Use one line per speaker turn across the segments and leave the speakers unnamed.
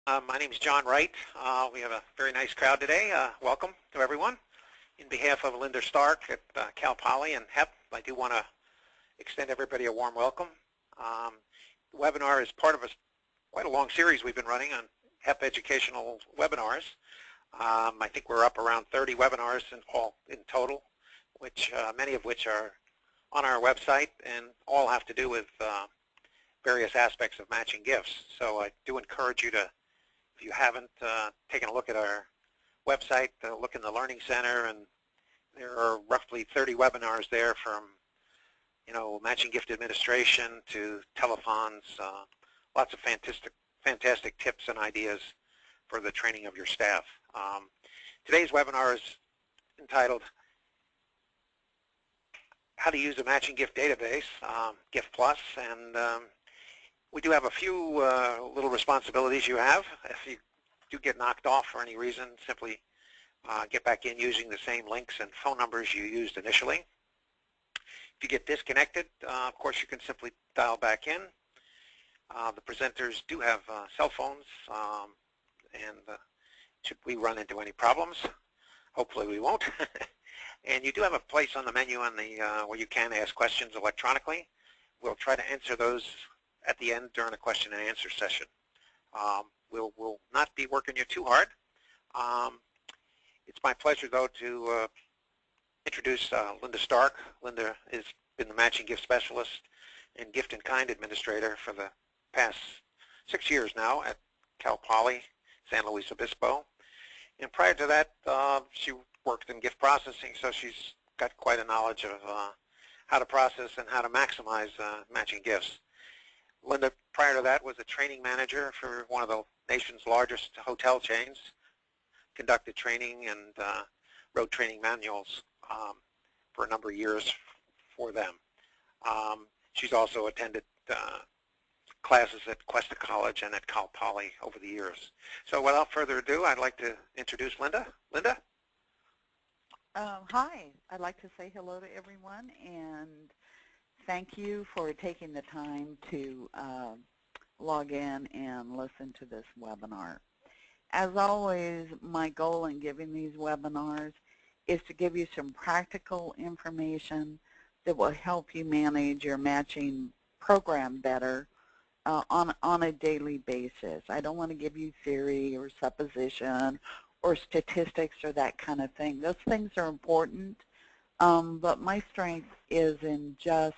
My name is John Wright. We have a very nice crowd today. Welcome to everyone. In behalf of Linda Stark at Cal Poly and HEP, I do want to extend everybody a warm welcome. The webinar is part of quite a long series we've been running on HEP educational webinars. I think we're up around 30 webinars in total, which many of which are on our website and all have to do with various aspects of matching gifts. So I do encourage you to, if you haven't taken a look at our website, look in the Learning Center, and there are roughly 30 webinars there from, matching gift administration to telethons, lots of fantastic tips and ideas for the training of your staff. Today's webinar is entitled How to Use a Matching Gift Database, GiftPlus, and we do have a few little responsibilities you have. If you do get knocked off for any reason, simply get back in using the same links and phone numbers you used initially. If you get disconnected, of course, you can simply dial back in. The presenters do have cell phones, and should we run into any problems, hopefully we won't. And you do have a place on the menu on the where you can ask questions electronically. We'll try to answer those at the end during a question and answer session. We'll not be working you too hard. It's my pleasure, though, to introduce Linda Stark. Linda has been the Matching Gift Specialist and Gift in Kind Administrator for the past 6 years now at Cal Poly, San Luis Obispo. And prior to that, she worked in gift processing, so she's got quite a knowledge of how to process and how to maximize matching gifts. Linda, prior to that, was a training manager for one of the nation's largest hotel chains, conducted training and wrote training manuals for a number of years for them. She's also attended classes at Cuesta College and at Cal Poly over the years. So without further ado, I'd like to introduce Linda. Linda?
Hi. I'd like to say hello to everyone and thank you for taking the time to log in and listen to this webinar. As always, my goal in giving these webinars is to give you some practical information that will help you manage your matching program better on a daily basis. I don't want to give you theory or supposition or statistics or that kind of thing. Those things are important, but my strength is in just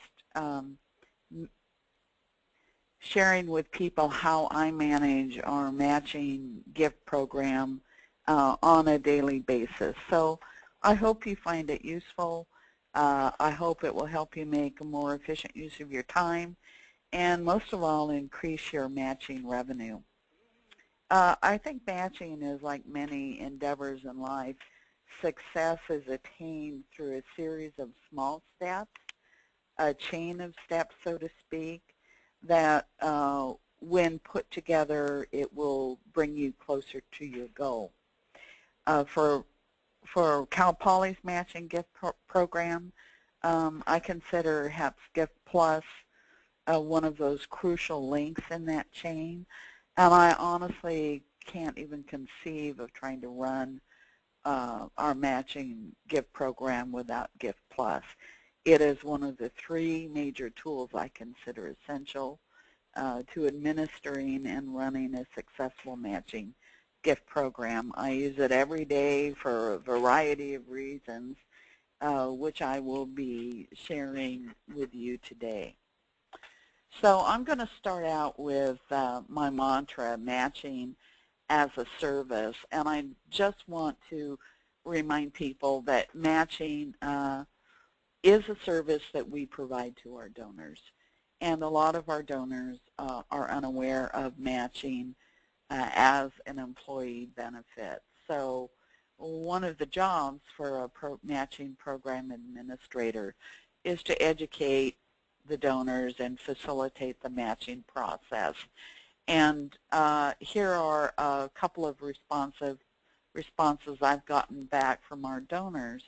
sharing with people how I manage our matching gift program on a daily basis. So I hope you find it useful. I hope it will help you make a more efficient use of your time and most of all increase your matching revenue. I think matching is like many endeavors in life. Success is attained through a series of small steps, a chain of steps, so to speak, that when put together, it will bring you closer to your goal. For Cal Poly's matching gift program, I consider HEP's GiftPlus one of those crucial links in that chain, and I honestly can't even conceive of trying to run our matching gift program without GiftPlus. It is one of the 3 major tools I consider essential to administering and running a successful matching gift program. I use it every day for a variety of reasons, which I will be sharing with you today. So I'm going to start out with my mantra, matching as a service, and I just want to remind people that matching is a service that we provide to our donors, and a lot of our donors are unaware of matching as an employee benefit. So one of the jobs for a matching program administrator is to educate the donors and facilitate the matching process. And here are a couple of responses I've gotten back from our donors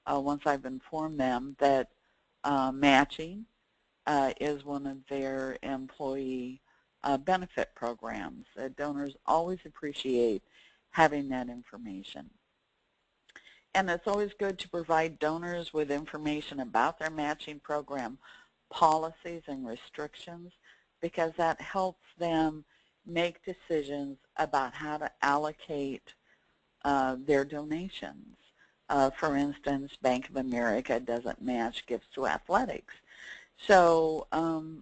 once I've informed them that matching is one of their employee benefit programs. Donors always appreciate having that information. And it's always good to provide donors with information about their matching program policies and restrictions, because that helps them make decisions about how to allocate their donations. For instance, Bank of America doesn't match gifts to athletics. So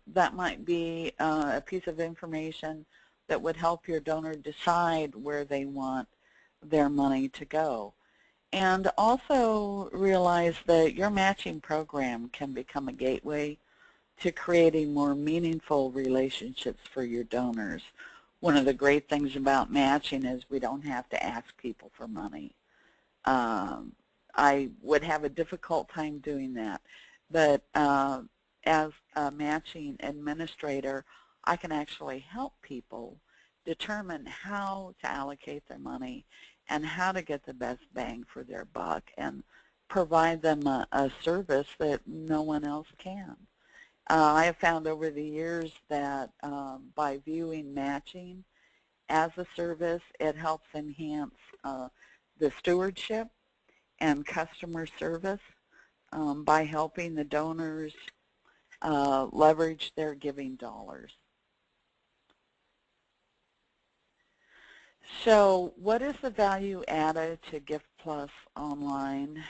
that might be a piece of information that would help your donor decide where they want their money to go. And also realize that your matching program can become a gateway to creating more meaningful relationships for your donors. One of the great things about matching is we don't have to ask people for money. I would have a difficult time doing that, but as a matching administrator, I can actually help people determine how to allocate their money and how to get the best bang for their buck and provide them a service that no one else can. I have found over the years that by viewing matching as a service, it helps enhance the stewardship and customer service by helping the donors leverage their giving dollars. So what is the value added to GiftPlus Online?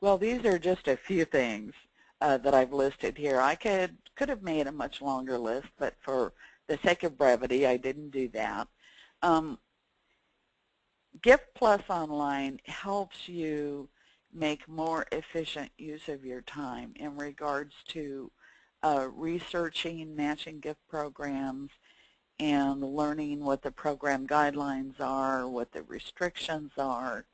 Well, these are just a few things that I've listed here. I could have made a much longer list, but for the sake of brevity, I didn't do that. GiftPlus Online helps you make more efficient use of your time in regards to researching matching gift programs and learning what the program guidelines are, what the restrictions are.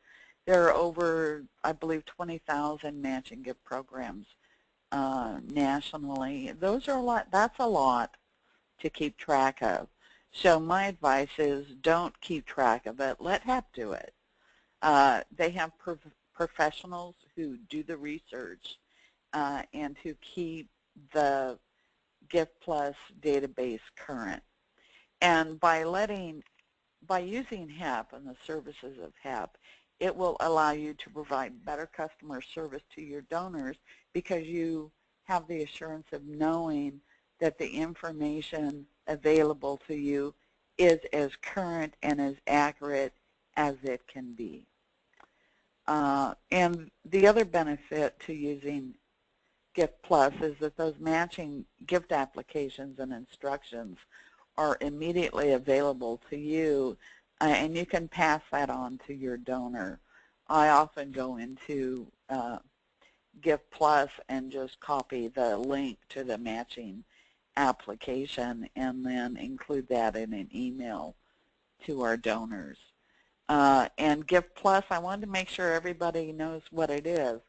There are over, I believe, 20,000 matching gift programs nationally. Those are a lot. That's a lot to keep track of. So my advice is don't keep track of it. Let HAP do it. They have professionals who do the research and who keep the GiftPlus database current. And by using HAP and the services of HAP, it will allow you to provide better customer service to your donors because you have the assurance of knowing that the information available to you is as current and as accurate as it can be. And the other benefit to using GiftPlus is that those matching gift applications and instructions are immediately available to you, and you can pass that on to your donor. I often go into GiftPlus and just copy the link to the matching application and then include that in an email to our donors. And GiftPlus, I wanted to make sure everybody knows what it is.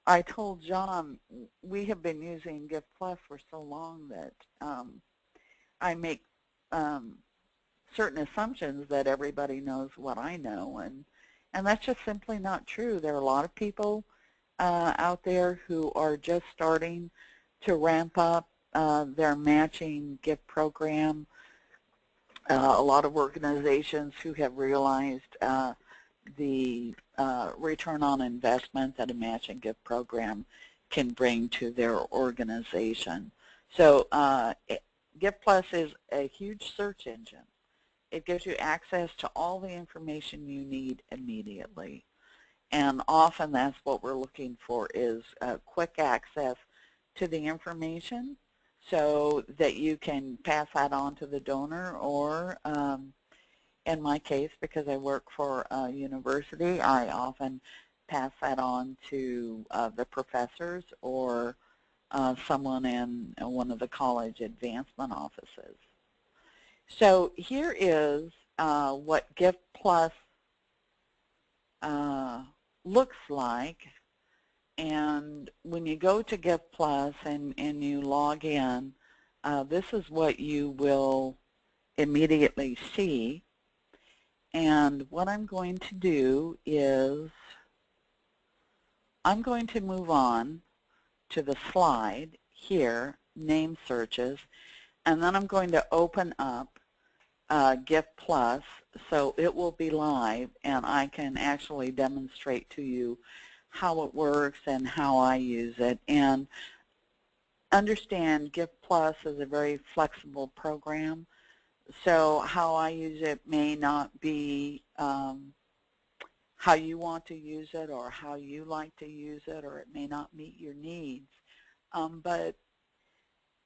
I told John we have been using GiftPlus for so long that I make certain assumptions that everybody knows what I know, and that's just simply not true. There are a lot of people out there who are just starting to ramp up their matching gift program. A lot of organizations who have realized the return on investment that a matching gift program can bring to their organization. So GiftPlus is a huge search engine. It gives you access to all the information you need immediately. And often that's what we're looking for is quick access to the information so that you can pass that on to the donor, or in my case, because I work for a university, I often pass that on to the professors or someone in one of the college advancement offices. So here is what GiftPlus looks like. And when you go to GiftPlus and you log in, this is what you will immediately see. And what I'm going to do is I'm going to move on to the slide here, name searches. and then I'm going to open up GiftPlus so it will be live and I can actually demonstrate to you how it works and how I use it. And understand GiftPlus is a very flexible program, so how I use it may not be how you want to use it or how you like to use it, or it may not meet your needs. But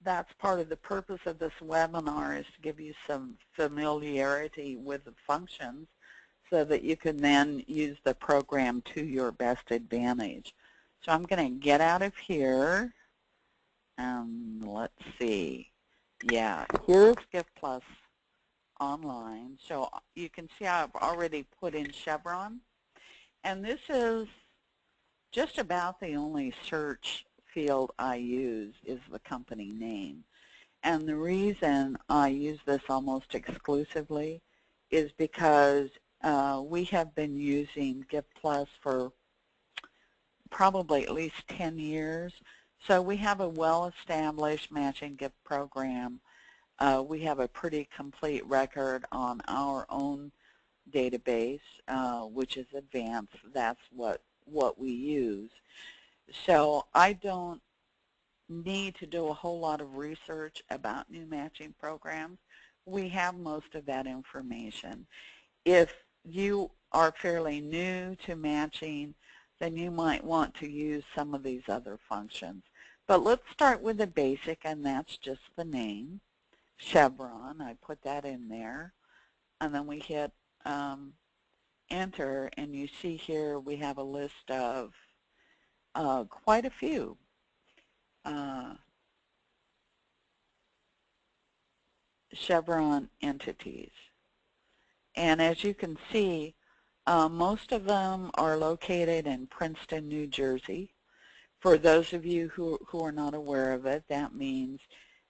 that's part of the purpose of this webinar, is to give you some familiarity with the functions so that you can then use the program to your best advantage. So I'm going to get out of here and let's see. Yeah, here's GiftPlus online. So you can see I've already put in Chevron. And this is just about the only search field I use is the company name. And the reason I use this almost exclusively is because we have been using GiftPlus for probably at least 10 years. So we have a well-established matching gift program. We have a pretty complete record on our own database, which is advanced. That's what we use. So I don't need to do a whole lot of research about new matching programs. We have most of that information. If you are fairly new to matching, then you might want to use some of these other functions. But let's start with the basic, and that's just the name, Chevron. I put that in there, and then we hit enter, and you see here we have a list of quite a few. Chevron entities. And as you can see, most of them are located in Princeton, New Jersey. For those of you who are not aware of it, that means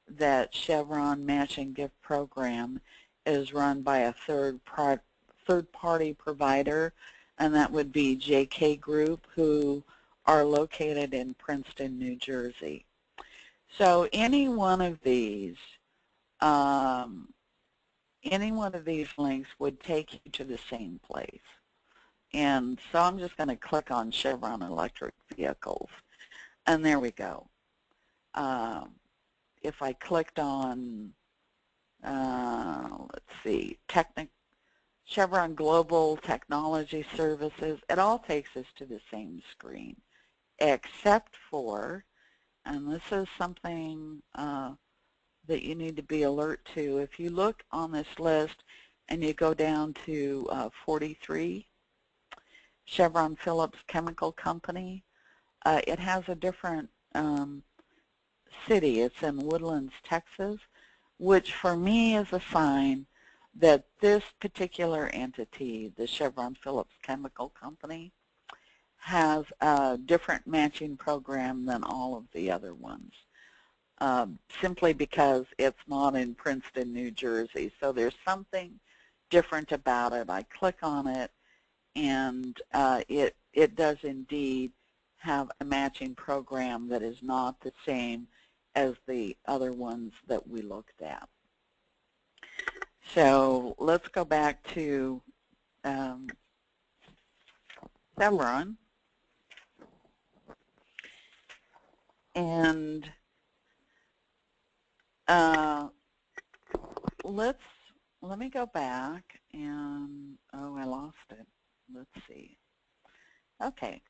that Chevron Matching Gift Program is run by a third-party provider, and that would be JK Group, who are located in Princeton, New Jersey. So any one of these links would take you to the same place. And so I'm just going to click on Chevron Electric Vehicles, and there we go. If I clicked on, let's see, Chevron Global Technology Services, it all takes us to the same screen, except for, and this is something that you need to be alert to. If you look on this list and you go down to 43, Chevron Phillips Chemical Company, it has a different city. It's in Woodlands, Texas, which for me is a sign that this particular entity, the Chevron Phillips Chemical Company, has a different matching program than all of the other ones, simply because it's not in Princeton, New Jersey. So there's something different about it. I click on it, and it does indeed have a matching program that is not the same as the other ones that we looked at. So let's go back to Chevron, and let me go back, and oh, I lost it. Let's see. Okay.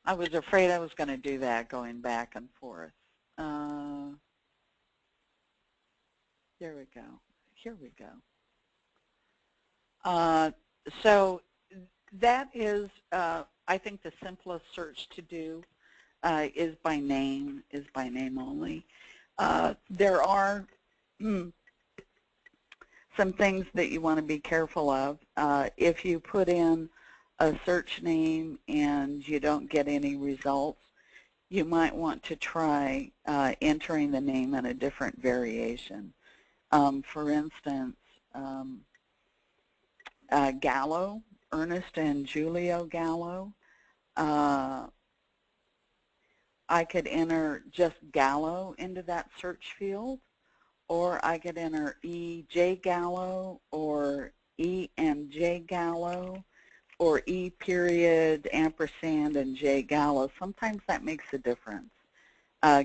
I was afraid I was going to do that, going back and forth. There we go. Here we go. So that is, I think, the simplest search to do is by name only. There are some things that you want to be careful of. If you put in a search name and you don't get any results, you might want to try entering the name in a different variation. For instance, Gallo, Ernest and Julio Gallo. I could enter just Gallo into that search field, or I could enter E.J. Gallo or E.M.J. Gallo or E period ampersand and J Gallo. Sometimes that makes a difference.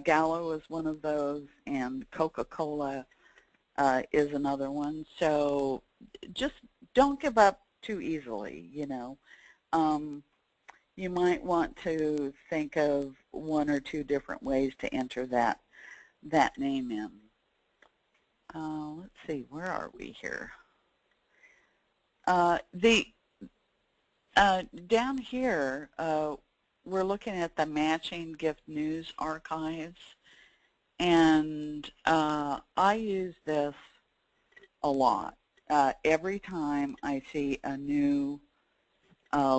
Gallo is one of those, and Coca-Cola is another one. So just don't give up too easily, you know. You might want to think of one or two different ways to enter that name in. Let's see, where are we here? Down here, we're looking at the Matching Gift News Archives, and I use this a lot. Every time I see a new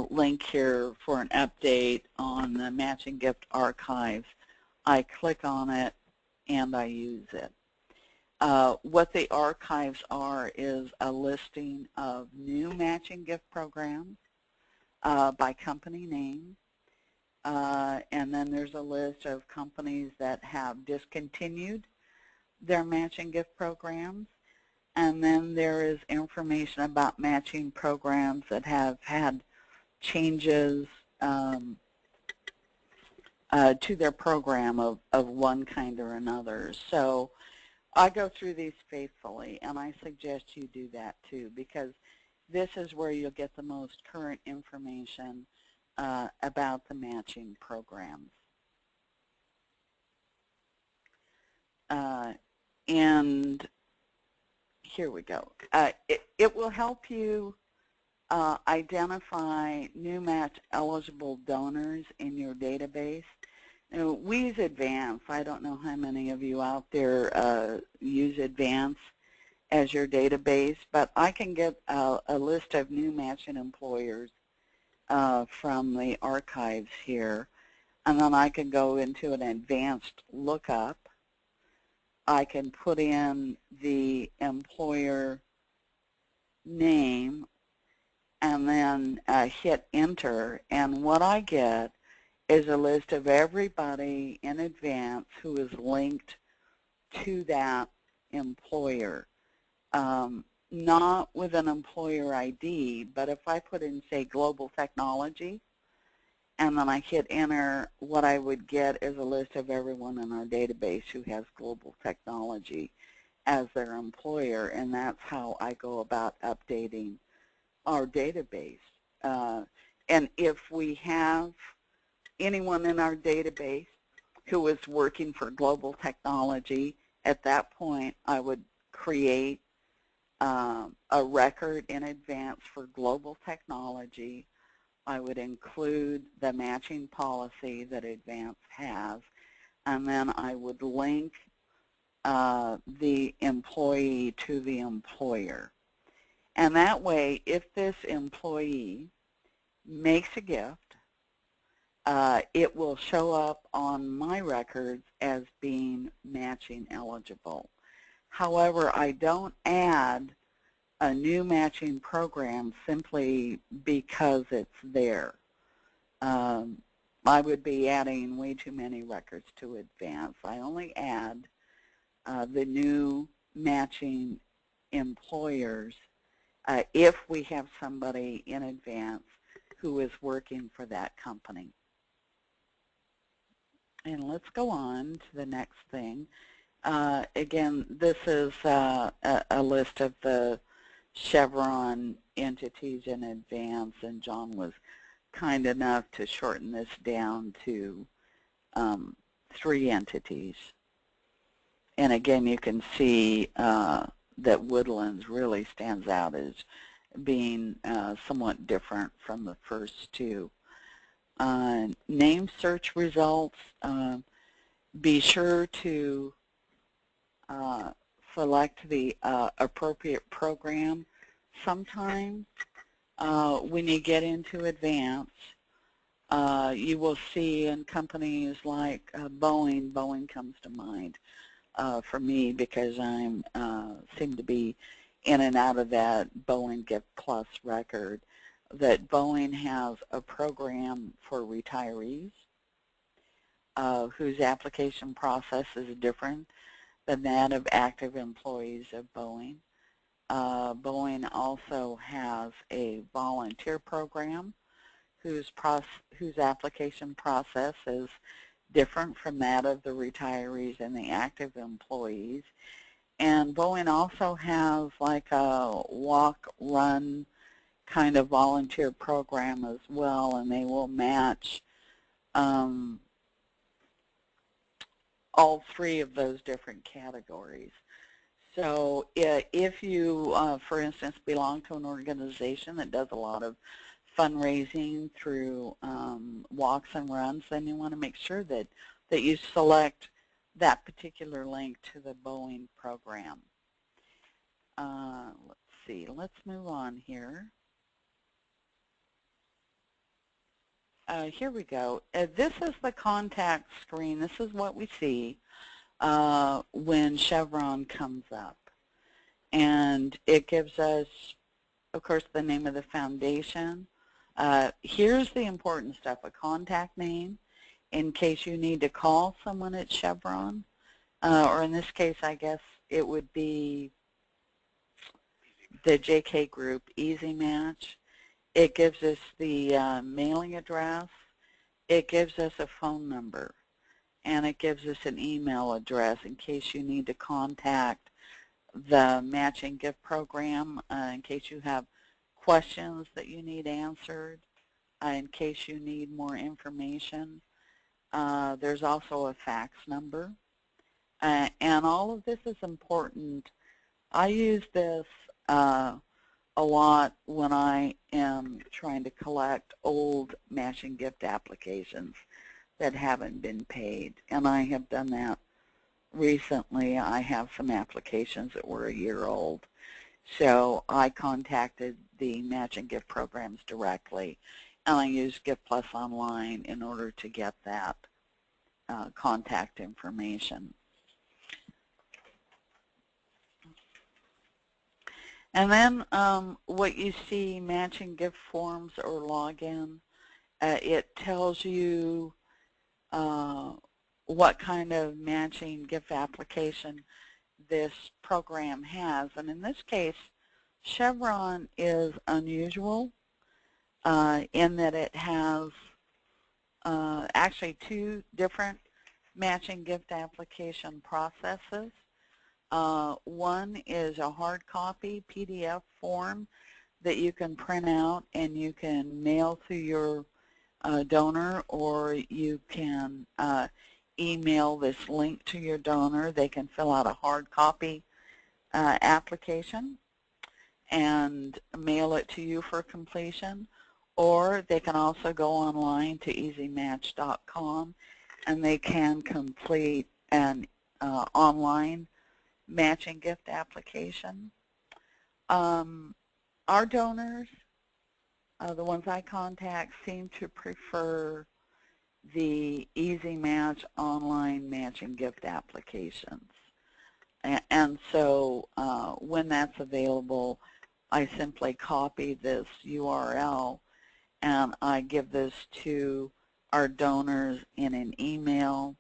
link here for an update on the Matching Gift Archives, I click on it and I use it. What the archives are is a listing of new matching gift programs by company name, and then there's a list of companies that have discontinued their matching gift programs, and then there is information about matching programs that have had changes to their program of one kind or another. So I go through these faithfully, and I suggest you do that too, because this is where you'll get the most current information about the matching programs. And here we go. It will help you identify new match eligible donors in your database. We use Advance. I don't know how many of you out there use Advance as your database, but I can get a list of new matching employers from the archives here, and then I can go into an advanced lookup. I can put in the employer name and then hit enter, and what I get is a list of everybody in Advance who is linked to that employer. Not with an employer ID, but if I put in, say, Global Technology, and then I hit enter, what I would get is a list of everyone in our database who has Global Technology as their employer, and that's how I go about updating our database. And if we have anyone in our database who is working for Global Technology, at that point I would create a record in Advance for Global Technology. I would include the matching policy that Advance has, and then I would link the employee to the employer. And that way, if this employee makes a gift, it will show up on my records as being matching eligible. However, I don't add a new matching program simply because it's there. I would be adding way too many records to Advance. I only add the new matching employers if we have somebody in Advance who is working for that company. And let's go on to the next thing. Again, this is a list of the Chevron entities in Advance, and John was kind enough to shorten this down to 3 entities. And again, you can see that Woodlands really stands out as being somewhat different from the first 2. Name search results, be sure to select the appropriate program. Sometimes when you get into Advance, you will see in companies like Boeing comes to mind for me because I seem to be in and out of that Boeing GiftPlus record, that Boeing has a program for retirees. whose application process is different than that of active employees of Boeing. Boeing also has a volunteer program whose application process is different from that of the retirees and the active employees. And Boeing also has like a walk-run kind of volunteer program as well, and they will match all three of those different categories. So if you, for instance, belong to an organization that does a lot of fundraising through walks and runs, then you want to make sure that you select that particular link to the Boeing program. Let's see, let's move on here. Here we go. This is the contact screen. This is what we see when Chevron comes up. And it gives us, of course, the name of the foundation. Here's the important stuff, a contact name in case you need to call someone at Chevron. Or in this case, I guess it would be the JK Group Easy Match. It gives us the mailing address. It gives us a phone number. And it gives us an email address in case you need to contact the matching gift program, in case you have questions that you need answered, in case you need more information. There's also a fax number. And all of this is important. I use this a lot when I am trying to collect old matching gift applications that haven't been paid, and I have done that recently. I have some applications that were a year old, so I contacted the matching gift programs directly, and I used GiftPlus online in order to get that contact information. And then what you see, matching gift forms or login, it tells you what kind of matching gift application this program has. And in this case, Chevron is unusual in that it has actually two different matching gift application processes. One is a hard copy PDF form that you can print out and you can mail to your donor, or you can email this link to your donor. They can fill out a hard copy application and mail it to you for completion, or they can also go online to easymatch.com and they can complete an online matching gift application. Our donors, the ones I contact, seem to prefer the Easy Match online matching gift applications. And so when that's available, I simply copy this URL and I give this to our donors in an email,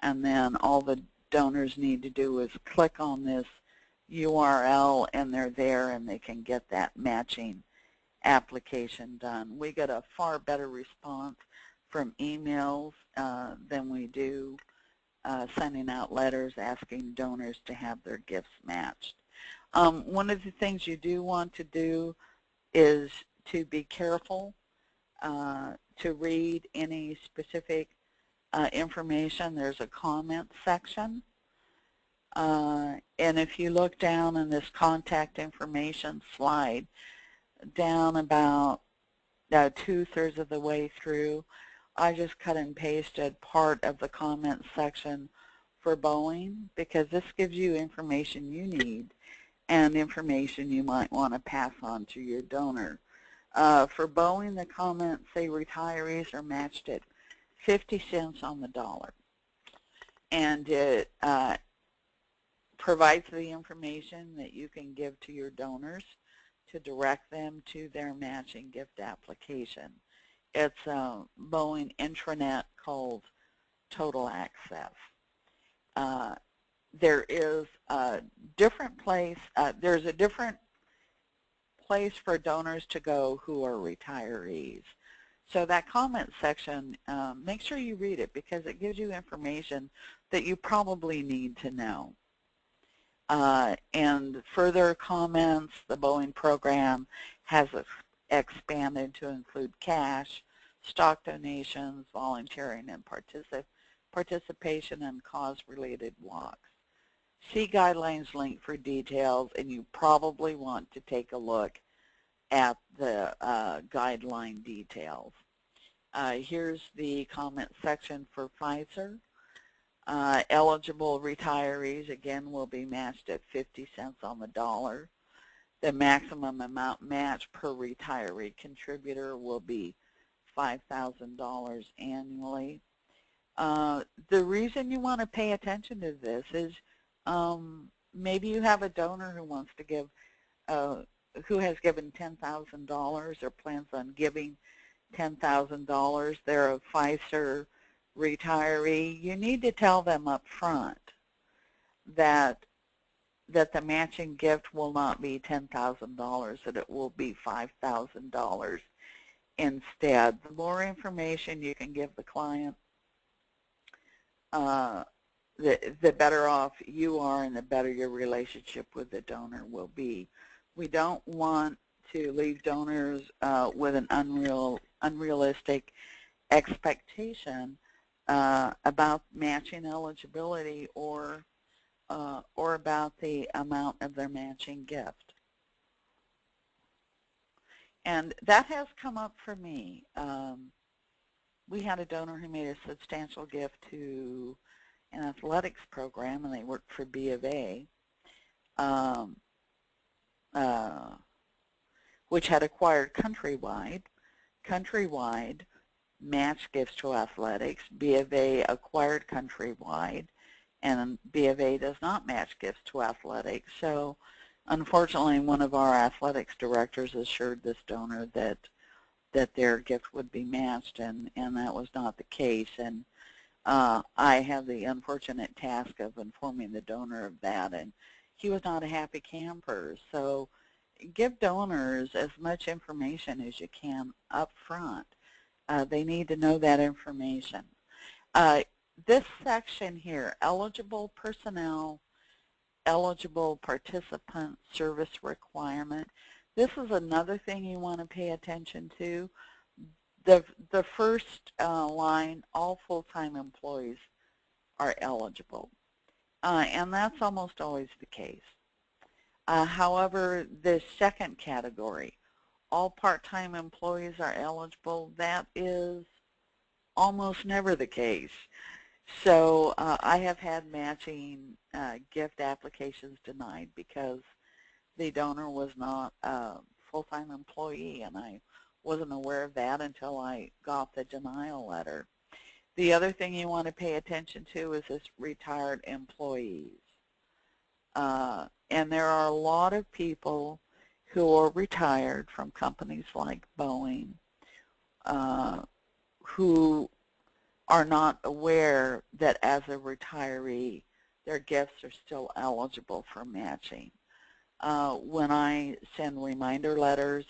and then all the donors need to do is click on this URL and they're there and they can get that matching application done. We get a far better response from emails than we do sending out letters asking donors to have their gifts matched. One of the things you do want to do is to be careful to read any specific information. There's a comment section. And if you look down in this contact information slide, down about 2/3 of the way through, I just cut and pasted part of the comment section for Boeing, because this gives you information you need and information you might want to pass on to your donor. For Boeing, the comments say retirees are matched at 50 cents on the dollar. And it provides the information that you can give to your donors to direct them to their matching gift application. It's a Boeing intranet called total access. There is a different place, there's a different place for donors to go who are retirees. So that comment section, make sure you read it because it gives you information that you probably need to know. And further comments, the Boeing program has expanded to include cash, stock donations, volunteering, and participation in cause-related walks. See guidelines link for details, and you probably want to take a look at the guideline details. Here's the comment section for Pfizer. Eligible retirees, again, will be matched at 50 cents on the dollar. The maximum amount matched per retiree contributor will be $5,000 annually. The reason you want to pay attention to this is maybe you have a donor who wants to give, who has given $10,000 or plans on giving $10,000. They're a Pfizer retiree. You need to tell them up front that the matching gift will not be $10,000, that it will be $5,000 instead. The more information you can give the client, the better off you are and the better your relationship with the donor will be. We don't want to leave donors with an unrealistic expectation about matching eligibility or about the amount of their matching gift. And that has come up for me. We had a donor who made a substantial gift to an athletics program, and they worked for B of A, which had acquired countrywide match gifts to athletics. B of A acquired countrywide, and B of A does not match gifts to athletics. So unfortunately, one of our athletics directors assured this donor that their gift would be matched, and that was not the case. And I had the unfortunate task of informing the donor of that, and he was not a happy camper. So give donors as much information as you can up front. They need to know that information. This section here, eligible personnel, eligible participant service requirement, this is another thing you want to pay attention to. The first line, all full-time employees are eligible, and that's almost always the case. However, the second category, all part-time employees are eligible, that is almost never the case. So I have had matching gift applications denied because the donor was not a full-time employee, and I wasn't aware of that until I got the denial letter. The other thing you want to pay attention to is this retired employees. And there are a lot of people who are retired from companies like Boeing who are not aware that as a retiree, their gifts are still eligible for matching. When I send reminder letters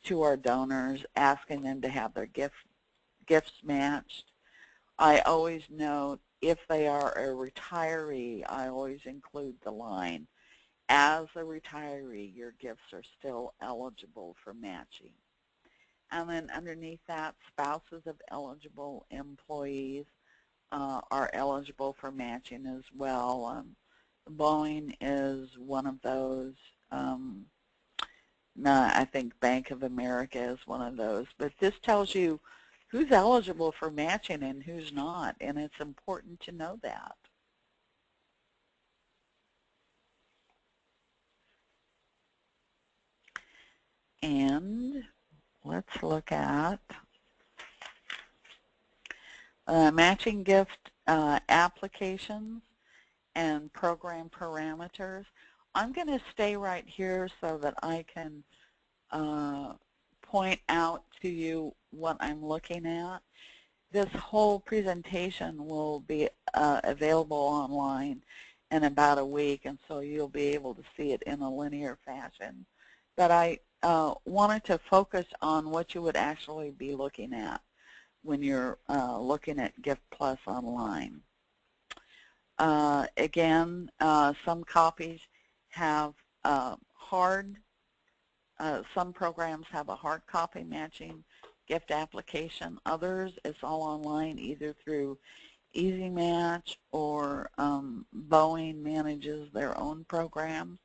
to our donors asking them to have their gifts matched, I always note if they are a retiree, I always include the line, as a retiree, your gifts are still eligible for matching. And then underneath that, spouses of eligible employees are eligible for matching as well. Boeing is one of those. I think Bank of America is one of those. But this tells you who's eligible for matching and who's not, and it's important to know that. And let's look at matching gift applications and program parameters. I'm going to stay right here so that I can point out to you what I'm looking at. This whole presentation will be available online in about a week, and so you'll be able to see it in a linear fashion. But I wanted to focus on what you would actually be looking at when you're looking at GiftPlus online. Again, some copies have some programs have a hard copy matching gift application. Others, it's all online, either through Easy Match or Boeing manages their own program.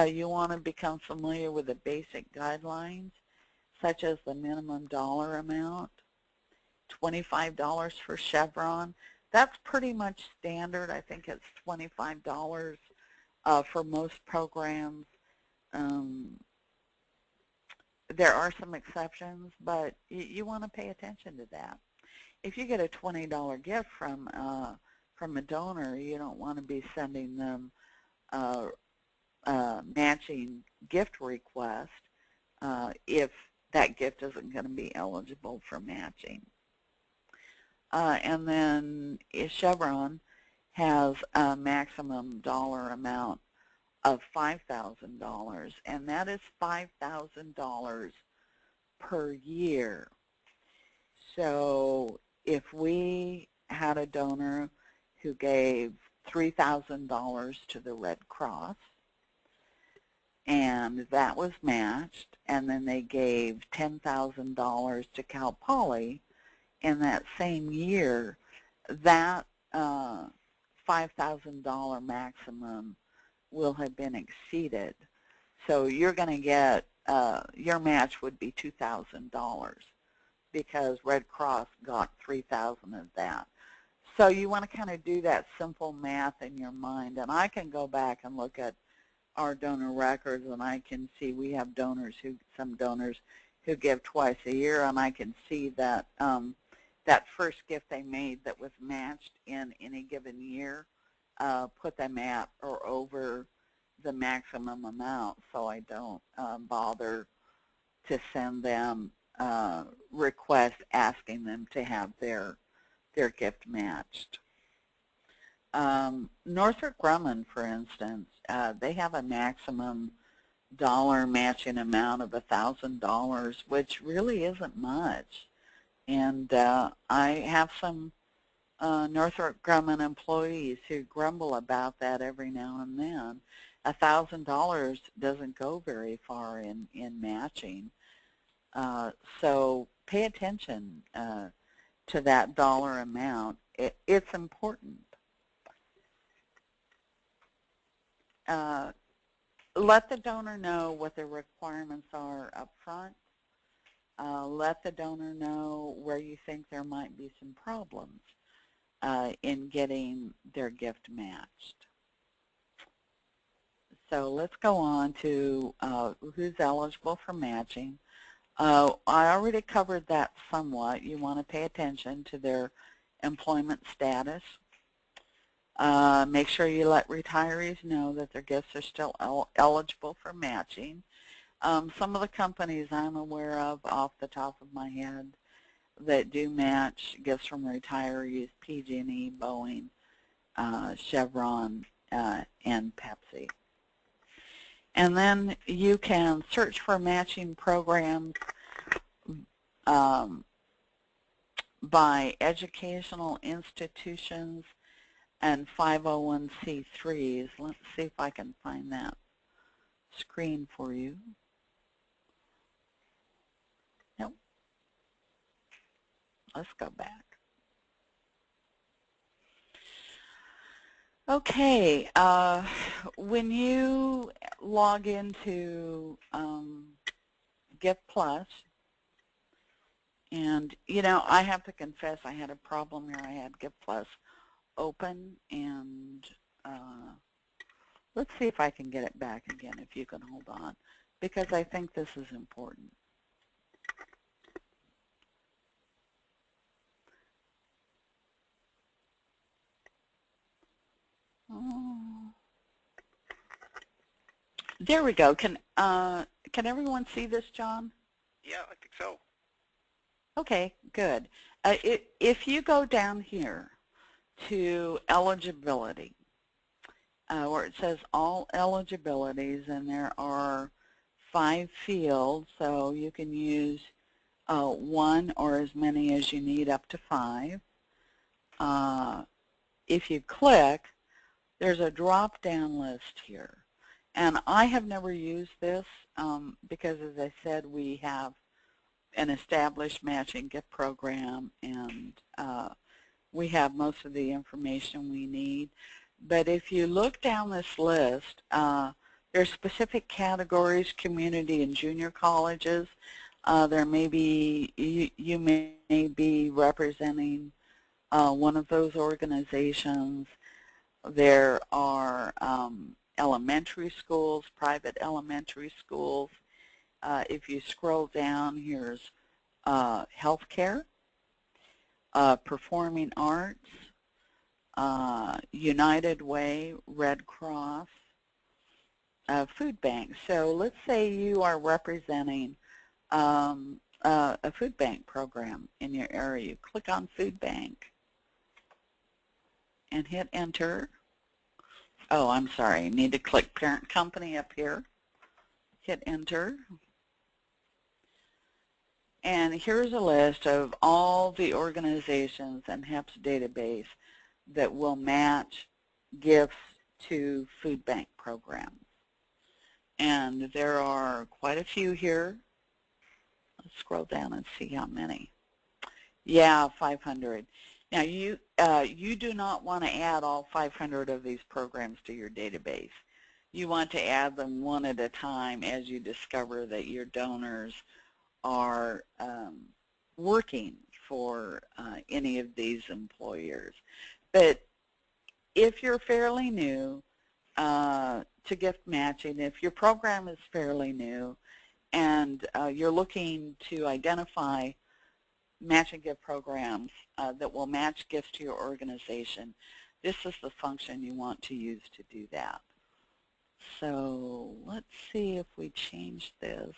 You want to become familiar with the basic guidelines, such as the minimum dollar amount, $25 for Chevron. That's pretty much standard. I think it's $25 for most programs. There are some exceptions, but you want to pay attention to that. If you get a $20 gift from a donor, you don't want to be sending them matching gift request if that gift isn't going to be eligible for matching. And then Chevron has a maximum dollar amount of $5,000, and that is $5,000 per year. So if we had a donor who gave $3,000 to the Red Cross, and that was matched, and then they gave $10,000 to Cal Poly in that same year, that $5,000 maximum will have been exceeded. So you're going to get, your match would be $2,000 because Red Cross got $3,000 of that. So you want to kind of do that simple math in your mind. And I can go back and look at our donor records, and I can see we have some donors who give twice a year, and I can see that that first gift they made that was matched in any given year put them at or over the maximum amount, so I don't bother to send them requests asking them to have their gift matched. Northrop Grumman, for instance, they have a maximum dollar matching amount of $1,000, which really isn't much. And I have some Northrop Grumman employees who grumble about that every now and then. $1,000 doesn't go very far in matching. So pay attention to that dollar amount. It's important. Let the donor know what the requirements are up front. Let the donor know where you think there might be some problems in getting their gift matched. So let's go on to who's eligible for matching. I already covered that somewhat. You want to pay attention to their employment status. Make sure you let retirees know that their gifts are still eligible for matching. Some of the companies I'm aware of off the top of my head that do match gifts from retirees, PG&E, Boeing, Chevron, and Pepsi. And then you can search for matching programs by educational institutions and 501c3s. Let's see if I can find that screen for you. Nope. Let's go back. Okay, when you log into GiftPlus, and you know, I have to confess I had a problem here. I had GiftPlus open, and let's see if I can get it back again, if you can hold on, because I think this is important. There we go. Can everyone see this, John?
Yeah, I think so.
Okay, good. If you go down here to eligibility, where it says all eligibilities, and there are 5 fields, so you can use one or as many as you need, up to 5. If you click, there's a drop-down list here. And I have never used this because, as I said, we have an established matching gift program, and we have most of the information we need. But if you look down this list, there's specific categories: community and junior colleges. There may be, you may be representing one of those organizations. There are elementary schools, private elementary schools. If you scroll down, here's healthcare, performing arts, United Way, Red Cross, food bank. So let's say you are representing a food bank program in your area. You click on food bank and hit enter. Oh, I'm sorry, you need to click parent company up here. Hit enter. And here's a list of all the organizations in HEP's database that will match gifts to food bank programs. And there are quite a few here. Let's scroll down and see how many. Yeah, 500. Now you do not want to add all 500 of these programs to your database. You want to add them one at a time as you discover that your donors are working for any of these employers. But if you're fairly new to gift matching, if your program is fairly new and you're looking to identify matching gift programs that will match gifts to your organization, this is the function you want to use to do that. So let's see if we change this.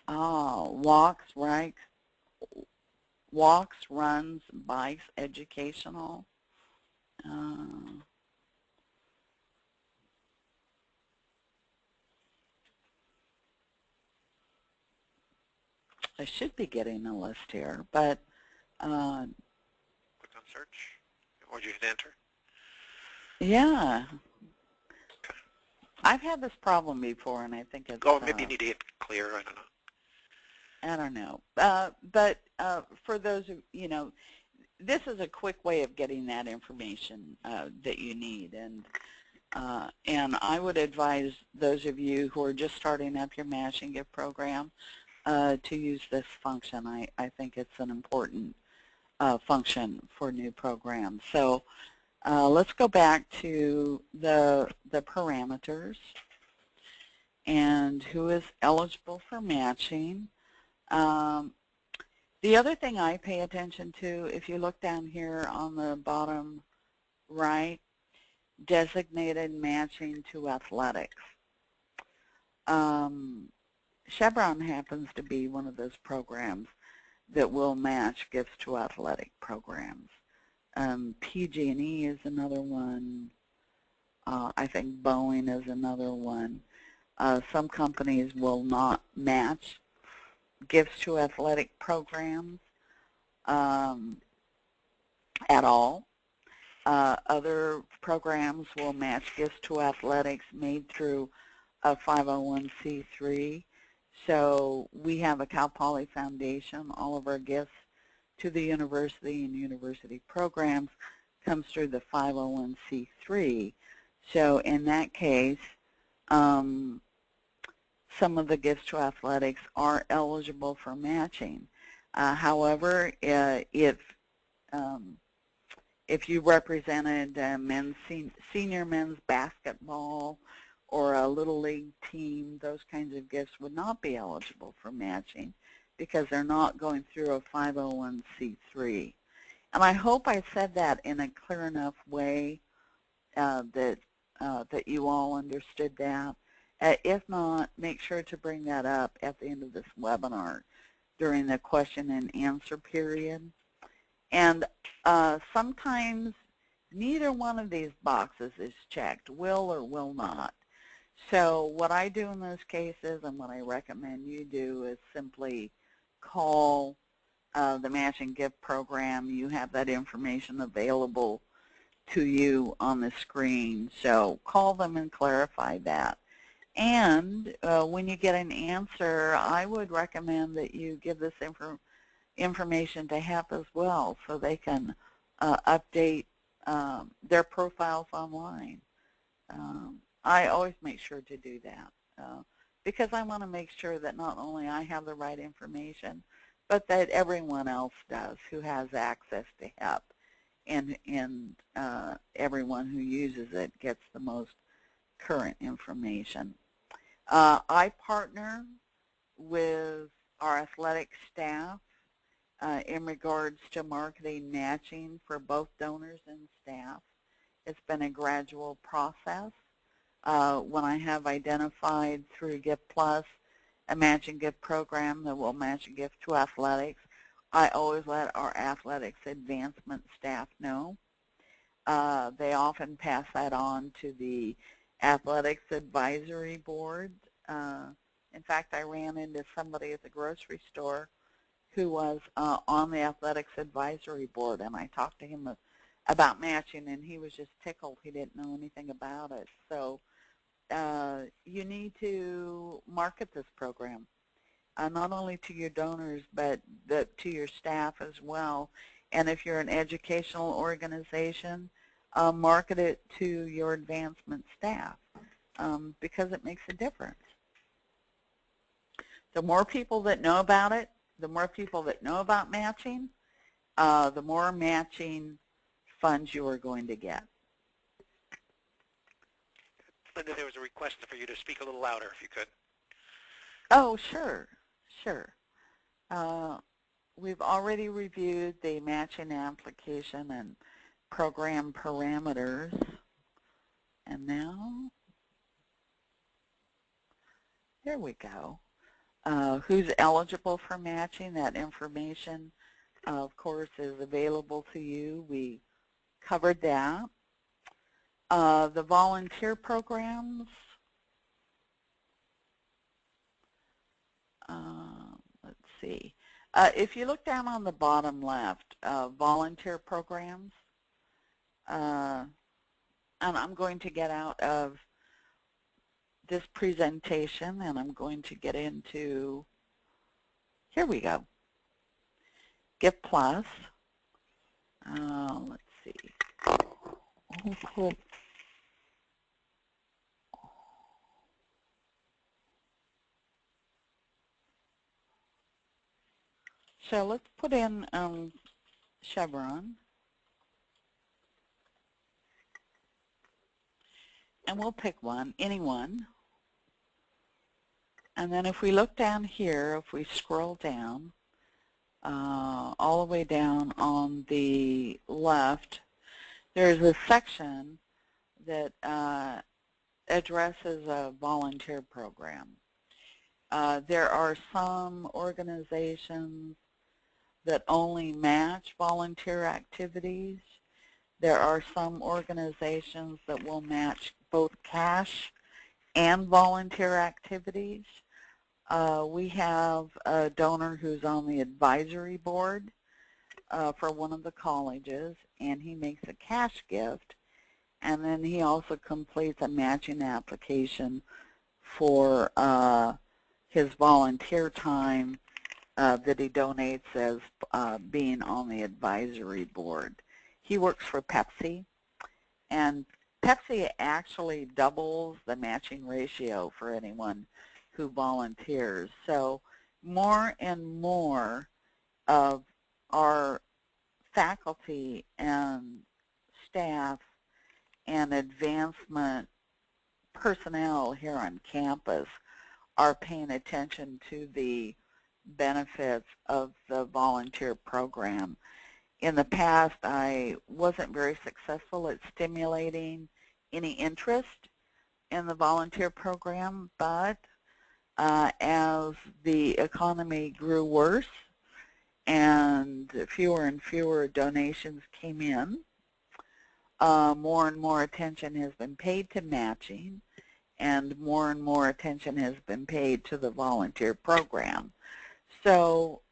Walks, right? Walks, runs, bikes, educational. I should be getting a list here, but
click on search, or you hit enter.
Yeah, I've had this problem before, and I think it's.
Oh, maybe you need to hit clear. I don't know.
I don't know, but for those of this is a quick way of getting that information that you need, and I would advise those of you who are just starting up your matching gift program to use this function. I think it's an important function for new programs. So let's go back to the parameters and who is eligible for matching. The other thing I pay attention to, if you look down here on the bottom right, designated matching to athletics. Chevron happens to be one of those programs that will match gifts to athletic programs. PG&E is another one. I think Boeing is another one. Some companies will not match gifts to athletic programs at all. Other programs will match gifts to athletics made through a 501c3. So we have a Cal Poly Foundation. All of our gifts to the university and university programs comes through the 501c3. So in that case, some of the gifts to athletics are eligible for matching. However, if you represented senior men's basketball or a little league team, those kinds of gifts would not be eligible for matching because they're not going through a 501c3. And I hope I said that in a clear enough way that you all understood that. If not, make sure to bring that up at the end of this webinar during the question and answer period. And sometimes neither one of these boxes is checked, will or will not. So what I do in those cases, and what I recommend you do, is simply call the matching gift program. You have that information available to you on the screen. So call them and clarify that. And when you get an answer, I would recommend that you give this information to HEP as well, so they can update their profiles online. I always make sure to do that because I want to make sure that not only I have the right information, but that everyone else does who has access to HEP, and everyone who uses it gets the most current information. I partner with our athletic staff in regards to marketing matching for both donors and staff. It's been a gradual process. When I have identified through GiftPlus a matching gift program that will match a gift to athletics, I always let our athletics advancement staff know. They often pass that on to the athletics advisory board. In fact, I ran into somebody at the grocery store who was on the athletics advisory board, and I talked to him about matching, and he was just tickled. He didn't know anything about it. So you need to market this program, not only to your donors, but to your staff as well. And if you're an educational organization, market it to your advancement staff because it makes a difference. The more people that know about it, the more people that know about matching, the more matching funds you are going to get.
Linda, there was a request for you to speak a little louder, if you could.
Oh, sure, sure. We've already reviewed the matching application and program parameters. And now, there we go. Who's eligible for matching? That information, of course, is available to you. We covered that. The volunteer programs, let's see. If you look down on the bottom left, volunteer programs, and I'm going to get out of this presentation and I'm going to get into, here we go, GiftPlus. Let's see. Okay. So let's put in Chevron. And we'll pick one, anyone. And then if we look down here, if we scroll down, all the way down on the left, there's a section that addresses a volunteer program. There are some organizations that only match volunteer activities. There are some organizations that will match both cash and volunteer activities. We have a donor who's on the advisory board for one of the colleges, and he makes a cash gift, and then he also completes a matching application for his volunteer time that he donates as being on the advisory board. He works for Pepsi, and Pepsi actually doubles the matching ratio for anyone who volunteers. So more and more of our faculty and staff and advancement personnel here on campus are paying attention to the benefits of the volunteer program. In the past, I wasn't very successful at stimulating any interest in the volunteer program, but as the economy grew worse and fewer donations came in, more and more attention has been paid to matching, and more attention has been paid to the volunteer program. So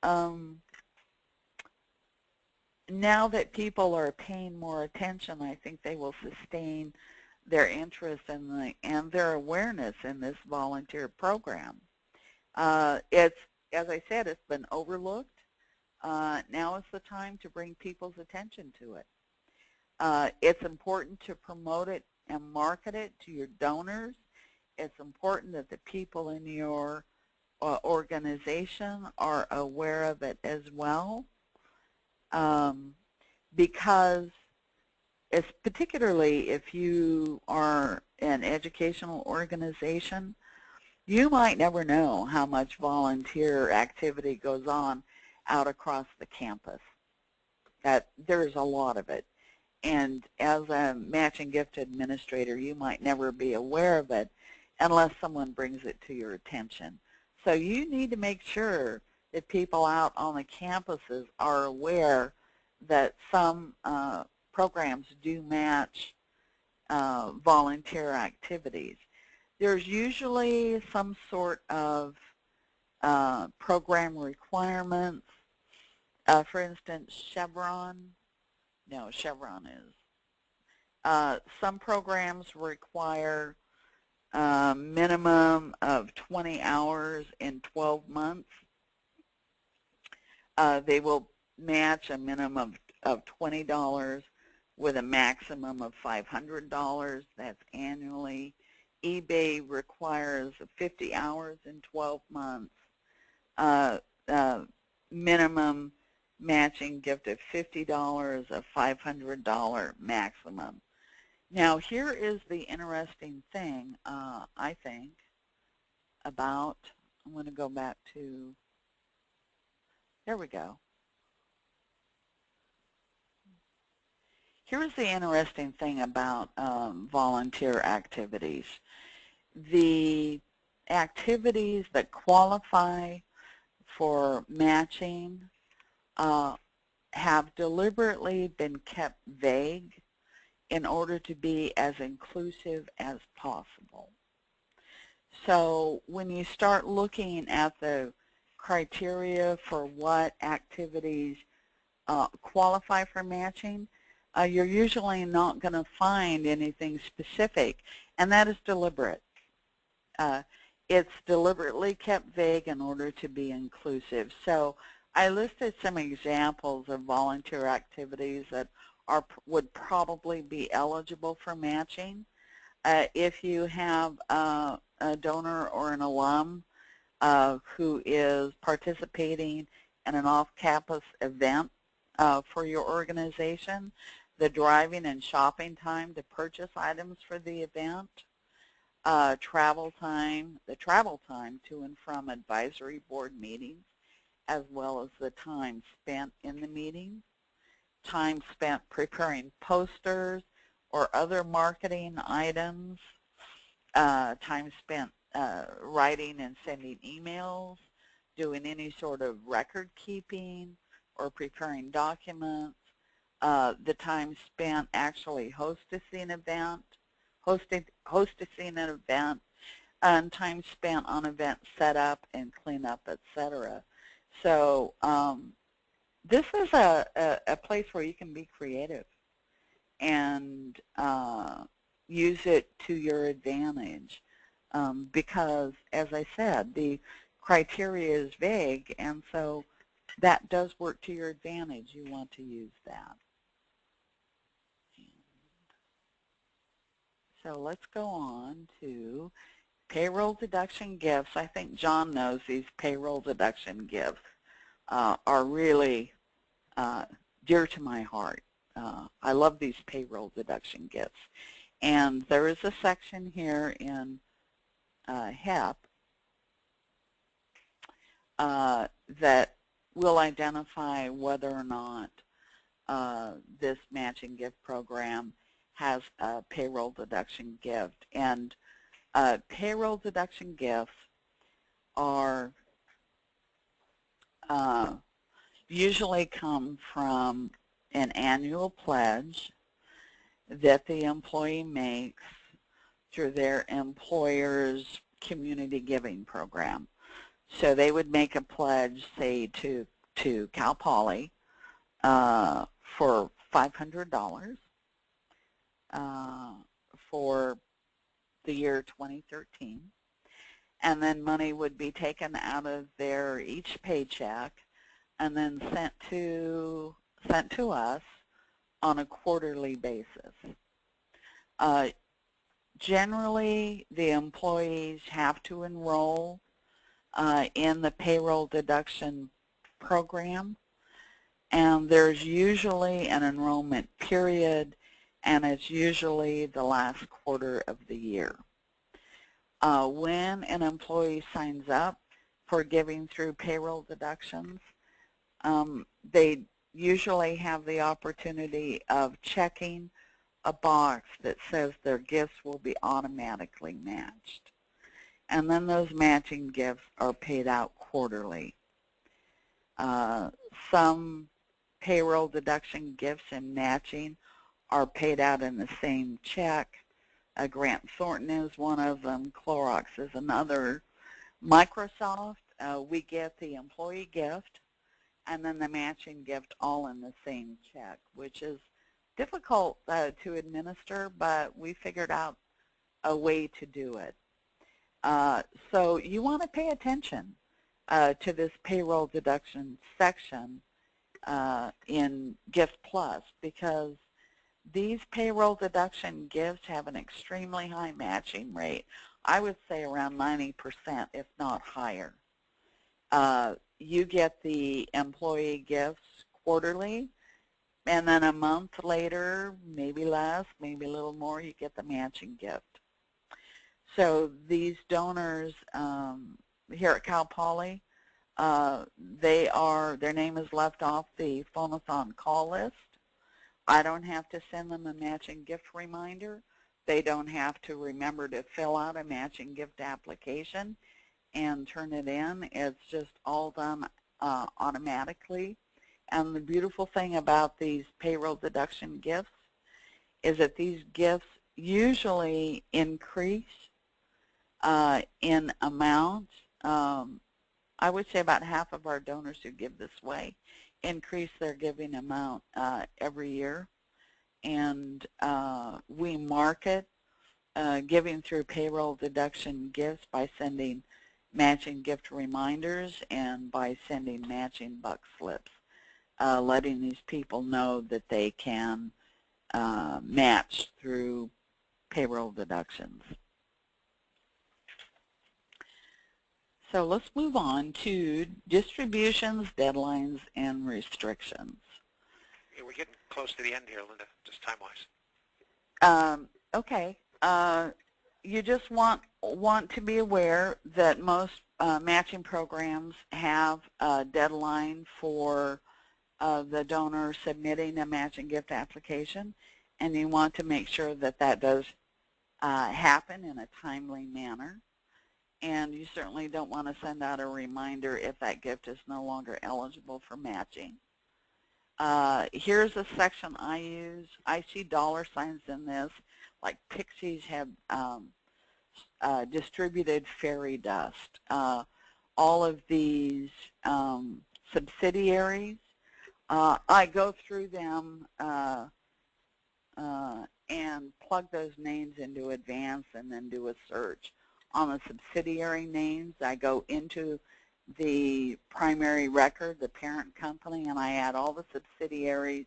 now that people are paying more attention, I think they will sustain their interest in and their awareness in this volunteer program. It's, as I said, it's been overlooked. Now is the time to bring people's attention to it. It's important to promote it and market it to your donors. It's important that the people in your organization are aware of it as well, because it's particularly if you are an educational organization, you might never know how much volunteer activity goes on out across the campus. There's a lot of it. And as a matching gift administrator, you might never be aware of it unless someone brings it to your attention. So you need to make sure that people out on the campuses are aware that some programs do match volunteer activities. There's usually some sort of program requirements. For instance, Chevron is. Some programs require a minimum of 20 hours in 12 months. They will match a minimum of $20 with a maximum of $500. That's annually. eBay requires 50 hours in 12 months. Minimum matching gift of $50, a $500 maximum. Now here is the interesting thing, I think, about, I'm going to go back to, there we go. Here's the interesting thing about volunteer activities. The activities that qualify for matching have deliberately been kept vague in order to be as inclusive as possible. So when you start looking at the criteria for what activities qualify for matching, you're usually not going to find anything specific, and that is deliberate. It's deliberately kept vague in order to be inclusive. So I listed some examples of volunteer activities that would probably be eligible for matching. If you have a donor or an alum who is participating in an off-campus event for your organization, the driving and shopping time to purchase items for the event, the travel time to and from advisory board meetings, as well as the time spent in the meeting, time spent preparing posters or other marketing items, time spent writing and sending emails, doing any sort of record keeping or preparing documents, the time spent actually hosting an event, and time spent on event setup and cleanup, etc. So this is a place where you can be creative and use it to your advantage because, as I said, the criteria is vague, and so that does work to your advantage. You want to use that. So let's go on to payroll deduction gifts. I think John knows these payroll deduction gifts are really dear to my heart. I love these payroll deduction gifts. And there is a section here in HEP that will identify whether or not this matching gift program has a payroll deduction gift. And payroll deduction gifts are usually come from an annual pledge that the employee makes through their employer's community giving program. So they would make a pledge, say, to Cal Poly for $500 for the year 2013. And then money would be taken out of their each paycheck and then sent to us on a quarterly basis. Generally, the employees have to enroll in the payroll deduction program, and there's usually an enrollment period, and it's usually the last quarter of the year. When an employee signs up for giving through payroll deductions, they usually have the opportunity of checking a box that says their gifts will be automatically matched. And then those matching gifts are paid out quarterly. Some payroll deduction gifts and matching are paid out in the same check. Grant Thornton is one of them. Clorox is another. Microsoft, we get the employee gift and then the matching gift all in the same check, which is difficult to administer, but we figured out a way to do it. So you want to pay attention to this payroll deduction section in GiftPlus, because these payroll deduction gifts have an extremely high matching rate. I would say around 90%, if not higher. You get the employee gifts quarterly, and then a month later, maybe less, maybe a little more, you get the matching gift. So these donors here at Cal Poly, their name is left off the phone-a-thon call list. I don't have to send them a matching gift reminder. They don't have to remember to fill out a matching gift application and turn it in. It's just all done automatically. And the beautiful thing about these payroll deduction gifts is that these gifts usually increase in amount. I would say about half of our donors who give this way increase their giving amount every year. And we market giving through payroll deduction gifts by sending matching gift reminders and by sending matching buck slips, letting these people know that they can match through payroll deductions. So let's move on to distributions, deadlines, and restrictions.
Yeah, we're getting close to the end here, Linda, just time-wise.
Okay. You just want to be aware that most matching programs have a deadline for the donor submitting a matching gift application, and you want to make sure that that does happen in a timely manner. And you certainly don't want to send out a reminder if that gift is no longer eligible for matching. Here's a section I use. I see dollar signs in this, like Pixies have distributed fairy dust. All of these subsidiaries, I go through them and plug those names into Advance and then do a search. On the subsidiary names, I go into the primary record, the parent company, and I add all the subsidiaries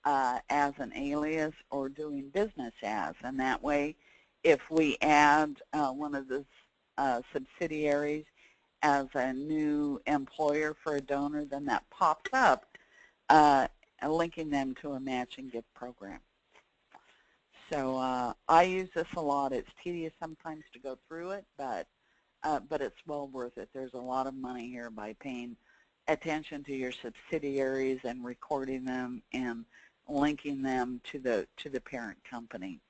as an alias or doing business as. And that way, if we add one of the subsidiaries as a new employer for a donor, then that pops up linking them to a matching gift program. So I use this a lot. It's tedious sometimes to go through it, but it's well worth it. There's a lot of money here by paying attention to your subsidiaries and recording them and linking them to the parent company.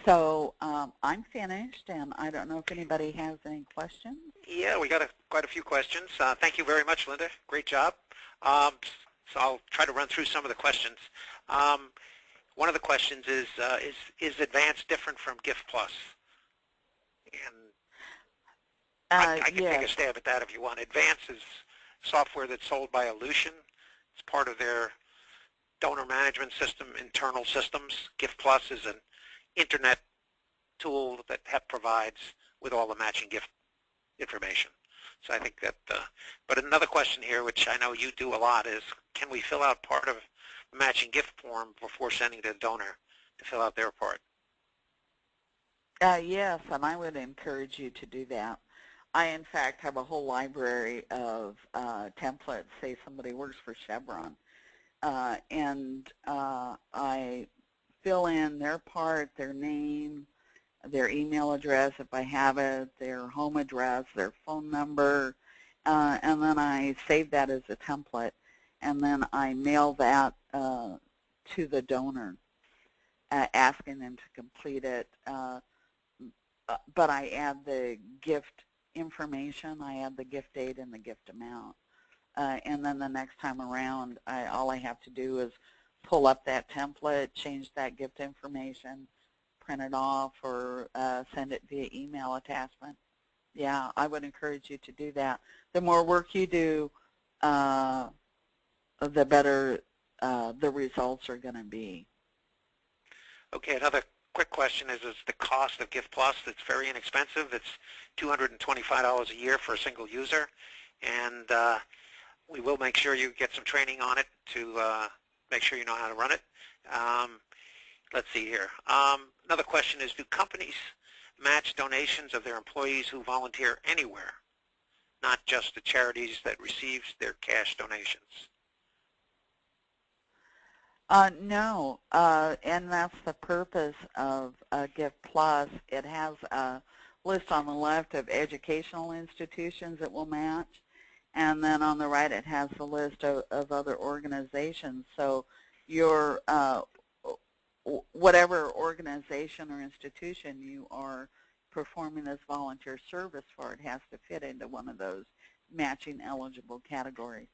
So I'm finished, and I don't know if anybody has any questions.
Yeah, we got quite a few questions. Thank you very much, Linda. Great job. So I'll try to run through some of the questions. One of the questions is Advance different from GiftPlus? And I can
Yes.
take a stab at that if you want. Advance is software that's sold by Illution. It's part of their donor management system, internal systems. GiftPlus is an internet tool that HEP provides with all the matching gift information. So I think that, but another question here, which I know you do a lot, is can we fill out part of the matching gift form before sending to the donor to fill out their part?
Yes, and I would encourage you to do that. I, in fact, have a whole library of templates. Say somebody works for Chevron, and I fill in their part, their name, their email address if I have it, their home address, their phone number, and then I save that as a template, and then I mail that to the donor, asking them to complete it. But I add the gift information, I add the gift date and the gift amount. And then the next time around, all I have to do is pull up that template, change that gift information, print it off, or send it via email attachment. Yeah, I would encourage you to do that. The more work you do, the better the results are going to be.
Okay, another quick question is the cost of GiftPlus. It's very inexpensive. It's $225 a year for a single user, and we will make sure you get some training on it to make sure you know how to run it. Let's see here. Another question is, do companies match donations of their employees who volunteer anywhere, not just the charities that receives their cash donations?
No, and that's the purpose of GiftPlus. It has a list on the left of educational institutions that will match, and then on the right it has the list of other organizations. So your whatever organization or institution you are performing this volunteer service for, it has to fit into one of those matching eligible categories.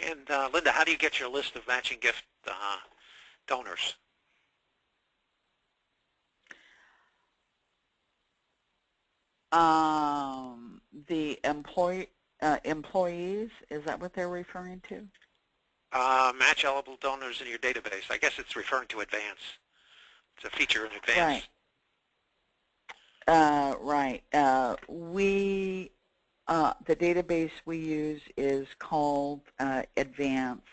And Linda, how do you get your list of matching gift donors?
The employees, is that what they're referring to?
Match eligible donors in your database. I guess it's referring to Advance. It's a feature in Advance.
Right. Right. The database we use is called Advance,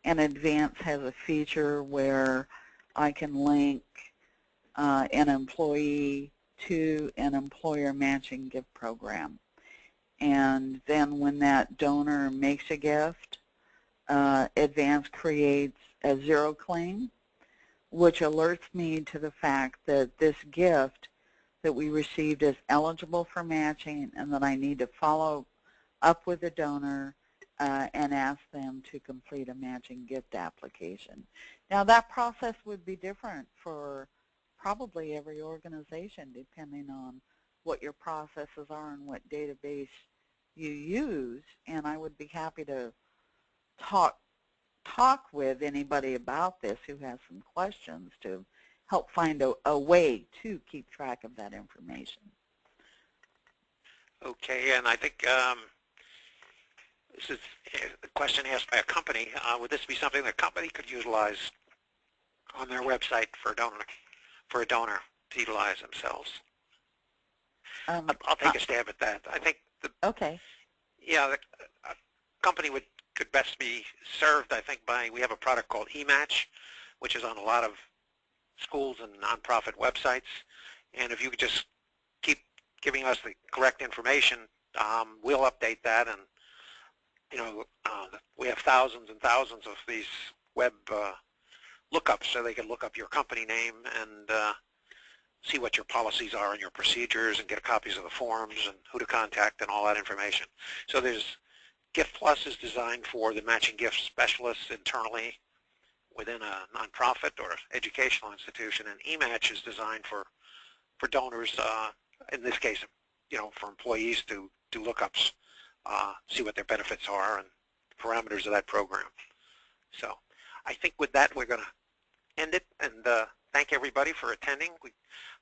and Advance has a feature where I can link an employee to an employer matching gift program. And then when that donor makes a gift, Advance creates a zero claim, which alerts me to the fact that this gift that we received is eligible for matching, and that I need to follow up with the donor and ask them to complete a matching gift application. Now that process would be different for probably every organization depending on what your processes are and what database you use, and I would be happy to talk with anybody about this who has some questions to help find a way to keep track of that information.
Okay, and I think this is a question asked by a company. Would this be something the company could utilize on their website for a donor to utilize themselves? I'll take a stab at that. I think
okay.
Yeah, the company could best be served, I think, by, we have a product called eMatch, which is on a lot of schools and nonprofit websites. And if you could just keep giving us the correct information, we'll update that. And we have thousands and thousands of these web lookups, so they can look up your company name and see what your policies are and your procedures, and get copies of the forms and who to contact and all that information. So GiftPlus is designed for the matching gift specialists internally, within a nonprofit or educational institution, and eMatch is designed for donors, in this case, for employees to do lookups, see what their benefits are and parameters of that program. So I think with that we're going to end it, and thank everybody for attending.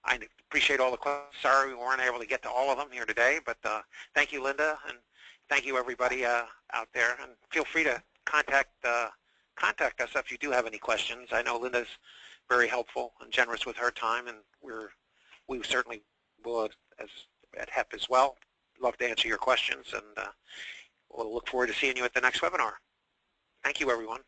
I appreciate all the questions. Sorry we weren't able to get to all of them here today, but thank you, Linda, and thank you everybody out there. And feel free to contact us if you do have any questions. I know Linda's very helpful and generous with her time, and we certainly will at HEP as well. Love to answer your questions, and we'll look forward to seeing you at the next webinar. Thank you, everyone.